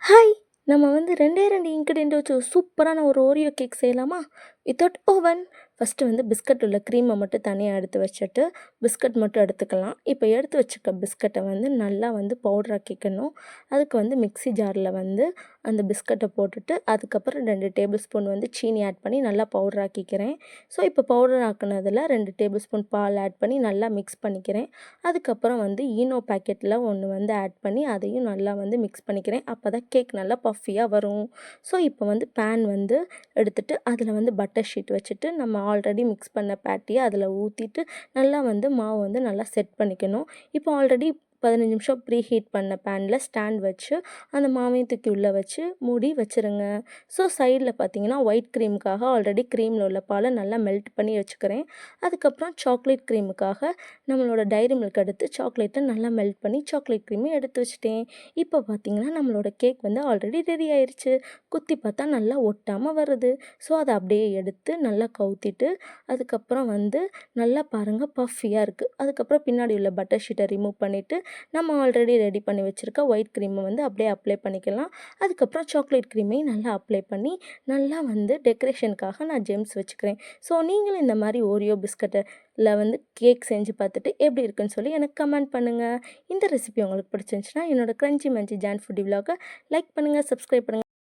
Hi! நம்ம வந்து 2டே 2 ingredient வச்சு சூப்பரான ஒரு ஓரியோ கேக் செய்யலாமா? Without oven. ஃபஸ்ட்டு வந்து பிஸ்கட் உள்ள க்ரீமை மட்டும் தனியா எடுத்து வச்சுட்டு, பிஸ்கட் மட்டும் எடுத்துக்கலாம். இப்போ எடுத்து வச்சுருக்க பிஸ்கட்ட வந்து நல்லா வந்து பவுடராக்கிக்கணும். அதுக்கு வந்து மிக்ஸி ஜாரில் வந்து அந்த பிஸ்கட்ட போட்டுட்டு, அதுக்கப்புறம் 2 டேபிள் ஸ்பூன் வந்து சீனி ஆட் பண்ணி நல்லா பவுடராக்கிக்கிறேன். ஸோ இப்போ பவுடர் ஆக்குனதில 2 டேபிள் ஸ்பூன் பால் ஆட் பண்ணி நல்லா மிக்ஸ் பண்ணிக்கிறேன். அதுக்கப்புறம் வந்து ஈனோ பாக்கெட்டில் ஒன்று வந்து ஆட் பண்ணி அதையும் நல்லா வந்து மிக்ஸ் பண்ணிக்கிறேன். அப்போ தான் கேக் நல்லா பஃபியாக வரும். ஸோ இப்போ வந்து பேன் வந்து எடுத்துட்டு அதில் வந்து பட்டர் ஷீட் வச்சுட்டு நம்ம ஆல்ரெடி மிக்ஸ் பண்ண பேட்டியை அதில் ஊற்றிட்டு நல்லா வந்து மாவு வந்து நல்லா செட் பண்ணிக்கணும். இப்போ ஆல்ரெடி 15 நிமிஷம் ப்ரீ ஹீட் பண்ண பேனில் ஸ்டாண்ட் வச்சு அந்த மாவையும் தூக்கி உள்ளே வச்சு மூடி வச்சுருங்க. ஸோ சைடில் பார்த்தீங்கன்னா ஒயிட் க்ரீமுக்காக ஆல்ரெடி க்ரீமில் உள்ள பாலை நல்லா மெல்ட் பண்ணி வச்சுக்கிறேன். அதுக்கப்புறம் சாக்லேட் க்ரீமுக்காக நம்மளோட டைரி மில்க் எடுத்து சாக்லேட்டை நல்லா மெல்ட் பண்ணி சாக்லேட் க்ரீமை எடுத்து வச்சுட்டேன். இப்போ பார்த்தீங்கன்னா நம்மளோட கேக் வந்து ஆல்ரெடி ரெடி ஆயிடுச்சு. குத்தி பார்த்தா நல்லா ஒட்டாமல் வருது. ஸோ அதை அப்படியே எடுத்து நல்லா கவுத்திட்டு அதுக்கப்புறம் வந்து நல்லா பாருங்கள் பஃபியாக இருக்குது. அதுக்கப்புறம் பின்னாடி உள்ள பட்டர் ஷீட்டை ரிமூவ் பண்ணிவிட்டு நம்ம ஆல்ரெடி ரெடி பண்ணி வச்சுருக்க ஒயிட் க்ரீமை வந்து அப்படியே அப்ளை பண்ணிக்கலாம். அதுக்கப்புறம் சாக்லேட் க்ரீமையும் நல்லா அப்ளை பண்ணி நல்லா வந்து டெக்கரேஷனுக்காக நான் ஜெம்ஸ் வச்சுக்கிறேன். ஸோ நீங்களும் இந்த மாதிரி ஓரியோ பிஸ்கட்டில் வந்து கேக் செஞ்சு பார்த்துட்டு எப்படி இருக்குன்னு சொல்லி எனக்கு கமெண்ட் பண்ணுங்கள். இந்த ரெசிபி உங்களுக்கு பிடிச்சிருந்துச்சுன்னா என்னோட கிரன்ச்சி மஞ்சி ஜான் ஃபுட்டி விலாகை லைக் பண்ணுங்கள், சப்ஸ்கிரைப் பண்ணுங்கள்.